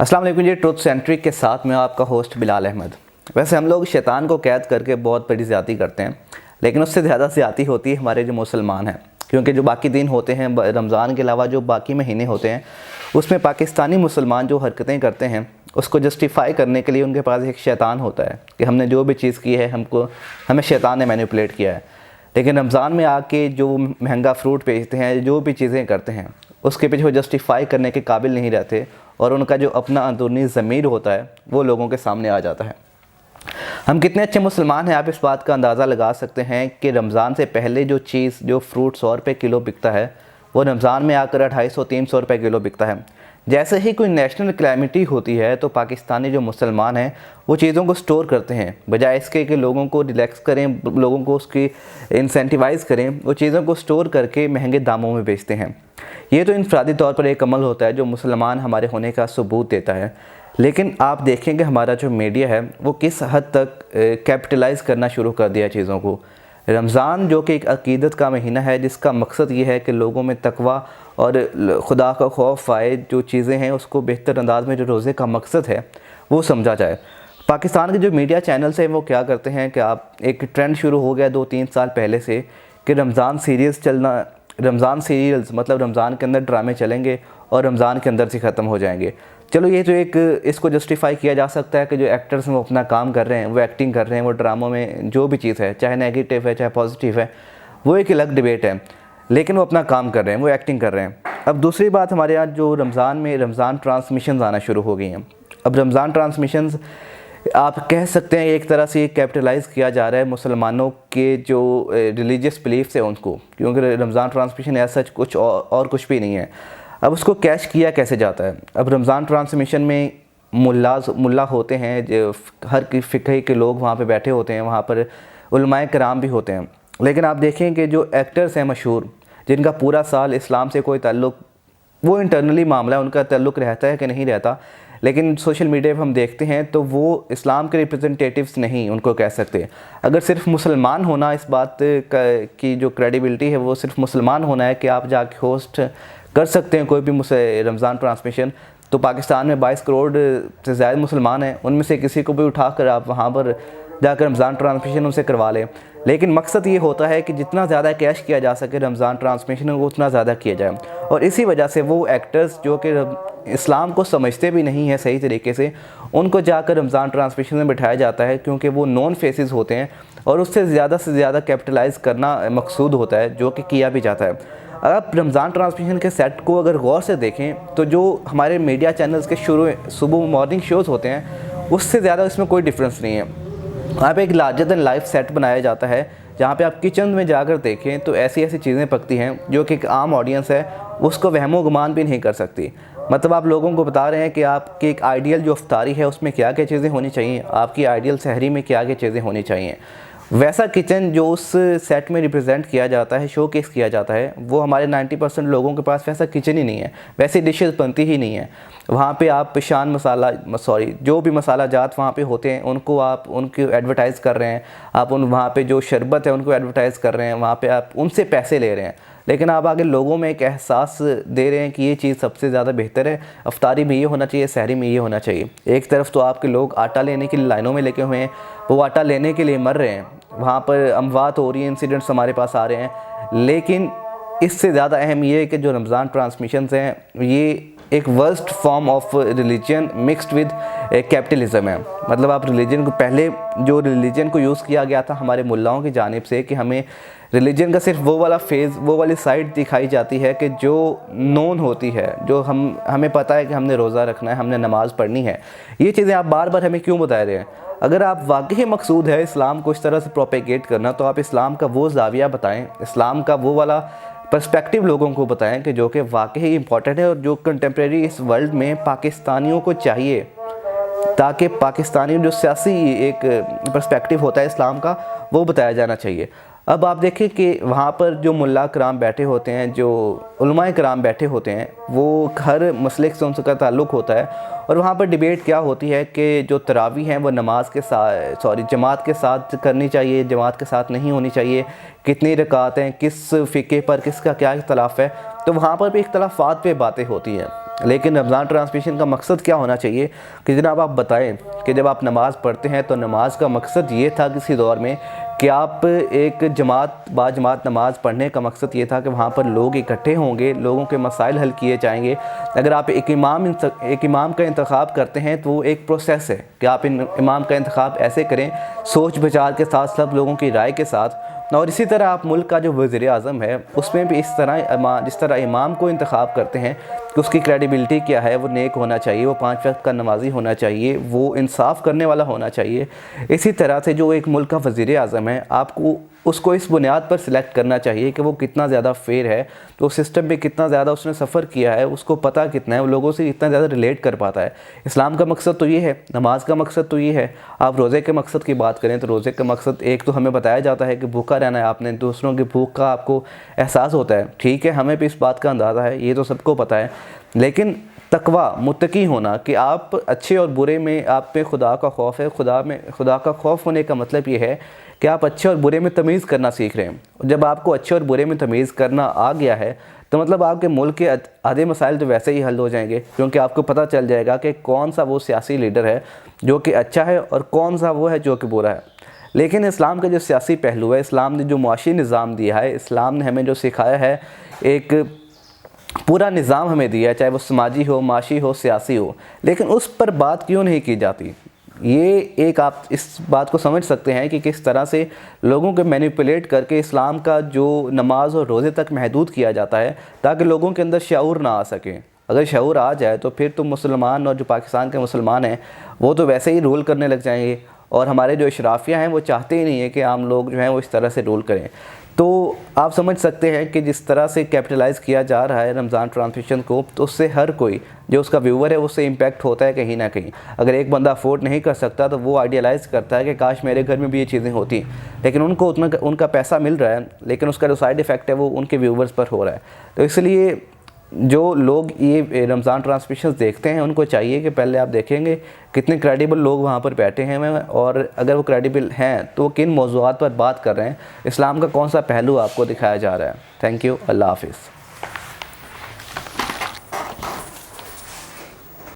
अस्सलाम वालेकुम जी। Truth centric के साथ मैं आपका होस्ट बिलाल अहमद। वैसे हम लोग शैतान को कैद करके बहुत बड़ी ज़्यादती करते हैं, लेकिन उससे ज़्यादा ज़्यादती होती है हमारे जो मुसलमान हैं, क्योंकि जो बाकी दिन होते हैं, रमज़ान के अलावा जो बाकी महीने होते हैं, उसमें पाकिस्तानी मुसलमान जो हरकतें करते हैं उसको जस्टिफाई करने के लिए उनके पास एक शैतान होता है कि हमने जो भी चीज़ की है हमें शैतान ने मैनिपुलेट किया है। लेकिन रमज़ान में आके जो महंगा फ्रूट बेचते हैं, जो भी चीज़ें करते हैं, उसके पीछे वो जस्टिफाई करने के काबिल नहीं रहते और उनका जो अपना अंदरूनी ज़मीर होता है वो लोगों के सामने आ जाता है। हम कितने अच्छे मुसलमान हैं, आप इस बात का अंदाज़ा लगा सकते हैं कि रमज़ान से पहले जो फ्रूट 100 रुपये किलो बिकता है, वो रमज़ान में आकर 250-300 रुपये किलो बिकता है। जैसे ही कोई नेशनल कैलेमिटी होती है तो पाकिस्तानी जो मुसलमान हैं वो चीज़ों को स्टोर करते हैं, बजाय इसके कि लोगों को रिलैक्स करें, लोगों को उसकी इंसेंटिवाइज़ करें, वो चीज़ों को स्टोर करके महंगे दामों में बेचते हैं। ये तो इनफरादी तौर पर एक अमल होता है जो मुसलमान हमारे होने का सबूत देता है, लेकिन आप देखें कि हमारा जो मीडिया है वो किस हद तक कैपिटलाइज़ करना शुरू कर दिया चीज़ों को। रमज़ान जो कि एक अक़ीदत का महीना है जिसका मकसद ये है कि लोगों में तकवा और खुदा का खौफ आए, जो चीज़ें हैं उसको बेहतर अंदाज में जो रोज़े का मकसद है वो समझा जाए। पाकिस्तान के जो मीडिया चैनल्स हैं वो क्या करते हैं कि आप एक ट्रेंड शुरू हो गया 2-3 साल पहले से कि रमज़ान सीरियल्स मतलब रमज़ान के अंदर ड्रामे चलेंगे और रमज़ान के अंदर से ख़त्म हो जाएंगे। चलो ये जो एक इसको जस्टिफाई किया जा सकता है कि जो एक्टर्स हैं वो अपना काम कर रहे हैं, वो एक्टिंग कर रहे हैं, वो ड्रामों में जो भी चीज़ है, चाहे नेगेटिव है चाहे पॉजिटिव है, वो एक अलग डिबेट है, लेकिन वो अपना काम कर रहे हैं, वो एक्टिंग कर रहे हैं। अब दूसरी बात, हमारे यहाँ जो रमज़ान ट्रांसमिशन आना शुरू हो गई हैं। अब रमज़ान ट्रांसमिशंस आप कह सकते हैं एक तरह से कैपिटलाइज़ किया जा रहा है मुसलमानों के जो रिलीजियस बिलीफ्स हैं उनको, क्योंकि रमज़ान ट्रांसमिशन ऐसा कुछ और कुछ भी नहीं है। अब उसको कैश किया कैसे जाता है? अब रमज़ान ट्रांसमिशन में मुल्ला होते हैं, जो हर फ़िक़्ह के लोग वहाँ पे बैठे होते हैं, वहाँ पर उलमाए कराम भी होते हैं। लेकिन आप देखें कि जो एक्टर्स हैं मशहूर, जिनका पूरा साल इस्लाम से कोई ताल्लुक़, वो इंटरनली मामला है, उनका ताल्लुक़ रहता है कि नहीं रहता, लेकिन सोशल मीडिया पर हम देखते हैं तो वो इस्लाम के रिप्रेजेंटेटिव्स नहीं उनको कह सकते। अगर सिर्फ मुसलमान होना, इस बात की जो क्रेडिबिलिटी है वो सिर्फ मुसलमान होना है कि आप जाके होस्ट कर सकते हैं कोई भी रमज़ान ट्रांसमिशन, तो पाकिस्तान में 22 करोड़ से ज़्यादा मुसलमान हैं, उनमें से किसी को भी उठाकर आप वहाँ पर जाकर रमज़ान ट्रांसमिशन उनसे करवा लें। लेकिन मकसद ये होता है कि जितना ज़्यादा कैश किया जा सके रमज़ान ट्रांसमिशन को उतना ज़्यादा किया जाए, और इसी वजह से वो एक्टर्स जो कि इस्लाम को समझते भी नहीं हैं सही तरीके से, उनको जाकर रमज़ान ट्रांसमिशन में बिठाया जाता है, क्योंकि वो नॉन फेसेस होते हैं और उससे ज़्यादा कैपिटलाइज़ करना मकसूद होता है, जो कि किया भी जाता है। आप रमज़ान ट्रांसमिशन के सेट को अगर गौर से देखें तो जो हमारे मीडिया चैनल्स के सुबह मॉर्निंग शोज़ होते हैं उससे ज़्यादा इसमें कोई डिफरेंस नहीं है। वहाँ पे एक लार्जर दैन लाइफ सेट बनाया जाता है, जहाँ पे आप किचन में जाकर देखें तो ऐसी चीज़ें पकती हैं जो कि एक आम ऑडियंस है उसको वहमो गुमान भी नहीं कर सकती। मतलब आप लोगों को बता रहे हैं कि आपकी एक आइडियल जो अफ्तारी है उसमें क्या क्या चीज़ें होनी चाहिए, आपकी आइडियल सहरी में क्या क्या चीज़ें होनी चाहिए। वैसा किचन जो उस सेट में रिप्रेजेंट किया जाता है, शो केस किया जाता है, वो हमारे 90% लोगों के पास वैसा किचन ही नहीं है, वैसी डिशेस बनती ही नहीं है। वहाँ पे आप जो भी मसाला जात वहाँ पे होते हैं उनको आप उनकी एडवर्टाइज़ कर रहे हैं, आप वहाँ पे जो शरबत है उनको एडवर्टाइज़ कर रहे हैं, वहाँ पे आप उनसे पैसे ले रहे हैं, लेकिन आप आगे लोगों में एक एहसास दे रहे हैं कि ये चीज़ सबसे ज़्यादा बेहतर है, अफ्तारी में ये होना चाहिए, सहरी में ये होना चाहिए। एक तरफ तो आपके लोग आटा लेने के लिए लाइनों में लगे हुए हैं, वो आटा लेने के लिए मर रहे हैं, वहाँ पर अमवात हो रही हैं, इंसिडेंट्स हमारे पास आ रहे हैं। लेकिन इससे ज़्यादा अहम ये है कि जो रमज़ान ट्रांसमिशंस हैं ये एक worst form of religion mixed with capitalism है। मतलब आप रिलीजन को, पहले जो रिलीजन को यूज़ किया गया था हमारे मुल्लाओं की जानिब से कि हमें रिलीजन का सिर्फ वो वाला फेज़, वो वाली साइड दिखाई जाती है कि जो नोन होती है, जो हमें पता है कि हमने रोज़ा रखना है, हमने नमाज़ पढ़नी है। ये चीज़ें आप बार बार हमें क्यों बता रहे हैं? अगर आप वाकई मकसूद है इस्लाम को इस तरह से प्रोपेगेट करना, तो आप इस्लाम का वो ज़ाविया बताएं, इस्लाम का वो वाला पर्सपेक्टिव लोगों को बताएं कि जो कि वाकई इंपॉर्टेंट है और जो कंटेम्प्रेरी इस वर्ल्ड में पाकिस्तानियों को चाहिए, ताकि पाकिस्तानी जो सियासी एक पर्सपेक्टिव होता है इस्लाम का वो बताया जाना चाहिए। अब आप देखें कि वहाँ पर जो मुल्ला कराम बैठे होते हैं, जो उलमाए कराम बैठे होते हैं, वो हर मसलक से उनका ताल्लुक़ होता है, और वहाँ पर डिबेट क्या होती है कि जो तरावी हैं वो जमात के साथ करनी चाहिए, जमात के साथ नहीं होनी चाहिए, कितनी रकात हैं, किस फ़िक़्ह पर किसका क्या इख्तलाफ है। तो वहाँ पर भी इख्तलाफात पे बातें होती हैं। لیکن رمضان ٹرانسمیشن کا مقصد کیا ہونا چاہیے کہ جناب آپ بتائیں کہ جب آپ نماز پڑھتے ہیں تو نماز کا مقصد یہ تھا کسی دور میں کہ آپ ایک باجماعت نماز پڑھنے کا مقصد یہ تھا کہ وہاں پر لوگ اکٹھے ہوں گے، لوگوں کے مسائل حل کیے جائیں گے۔ اگر آپ ایک امام کا انتخاب کرتے ہیں تو وہ ایک پروسیس ہے کہ آپ امام کا انتخاب ایسے کریں سوچ بچار کے ساتھ، سب لوگوں کی رائے کے ساتھ، اور اسی طرح آپ ملک کا جو وزیر اعظم ہے اس میں بھی جس طرح امام کو انتخاب کرتے ہیں کہ اس کی کریڈیبلٹی کیا ہے، وہ نیک ہونا چاہیے، وہ 5 وقت کا نمازی ہونا چاہیے، وہ انصاف کرنے والا ہونا چاہیے۔ اسی طرح سے جو ایک ملک کا وزیر اعظم ہے، آپ کو اس کو اس بنیاد پر سلیکٹ کرنا چاہیے کہ وہ کتنا زیادہ فیئر ہے، تو سسٹم میں کتنا زیادہ اس نے سفر کیا ہے، اس کو پتہ کتنا ہے، وہ لوگوں سے کتنا زیادہ ریلیٹ کر پاتا ہے۔ اسلام کا مقصد تو یہ ہے، نماز کا مقصد تو یہ ہے۔ آپ روزے کے مقصد کی بات کریں تو روزے کا مقصد ایک تو ہمیں بتایا جاتا ہے کہ بھوکا رہنا ہے، آپ نے دوسروں کی بھوک کا آپ کو احساس ہوتا ہے، ٹھیک ہے، ہمیں بھی اس بات کا اندازہ ہے، یہ تو سب کو پتہ ہے، لیکن تقویٰ متقی ہونا کہ آپ اچھے اور برے میں آپ پہ خدا کا خوف ہے، خدا کا خوف ہونے کا مطلب یہ ہے کہ آپ اچھے اور برے میں تمیز کرنا سیکھ رہے ہیں۔ جب آپ کو اچھے اور برے میں تمیز کرنا آ گیا ہے تو مطلب آپ کے ملک کے آدھے مسائل تو ویسے ہی حل ہو جائیں گے، کیونکہ آپ کو پتہ چل جائے گا کہ کون سا وہ سیاسی لیڈر ہے جو کہ اچھا ہے اور کون سا وہ ہے جو کہ برا ہے۔ لیکن اسلام کا جو سیاسی پہلو ہے، اسلام نے جو معاشی نظام دیا ہے، اسلام نے ہمیں جو سکھایا ہے، ایک پورا نظام ہمیں دیا ہے، چاہے وہ سماجی ہو، معاشی ہو، سیاسی ہو، لیکن اس پر بات کیوں نہیں کی جاتی؟ یہ ایک آپ اس بات کو سمجھ سکتے ہیں کہ کس طرح سے لوگوں کو مینیپولیٹ کر کے اسلام کا جو نماز اور روزے تک محدود کیا جاتا ہے تاکہ لوگوں کے اندر شعور نہ آ سکے۔ اگر شعور آ جائے تو پھر تو مسلمان اور جو پاکستان کے مسلمان ہیں وہ تو ویسے ہی رول کرنے لگ جائیں گے، اور ہمارے جو اشرافیہ ہیں وہ چاہتے ہی نہیں ہیں کہ عام لوگ جو ہیں وہ اس طرح سے رول کریں۔ تو آپ سمجھ سکتے ہیں کہ جس طرح سے کیپٹلائز کیا جا رہا ہے رمضان ٹرانسمیشن کو، تو اس سے ہر کوئی جو اس کا ویور ہے اس سے امپیکٹ ہوتا ہے کہیں نہ کہیں۔ اگر ایک بندہ افورڈ نہیں کر سکتا تو وہ آئیڈیالائز کرتا ہے کہ کاش میرے گھر میں بھی یہ چیزیں ہوتی، لیکن ان کو ان کا پیسہ مل رہا ہے، لیکن اس کا جو سائیڈ ایفیکٹ ہے وہ ان کے ویورز پر ہو رہا ہے۔ تو اس لیے جو لوگ یہ رمضان ٹرانسمیشنز دیکھتے ہیں ان کو چاہیے کہ پہلے آپ دیکھیں گے کتنے کریڈیبل لوگ وہاں پر بیٹھے ہیں، اور اگر وہ کریڈیبل ہیں تو کن موضوعات پر بات کر رہے ہیں، اسلام کا کون سا پہلو آپ کو دکھایا جا رہا ہے۔ تھینک یو، اللہ حافظ۔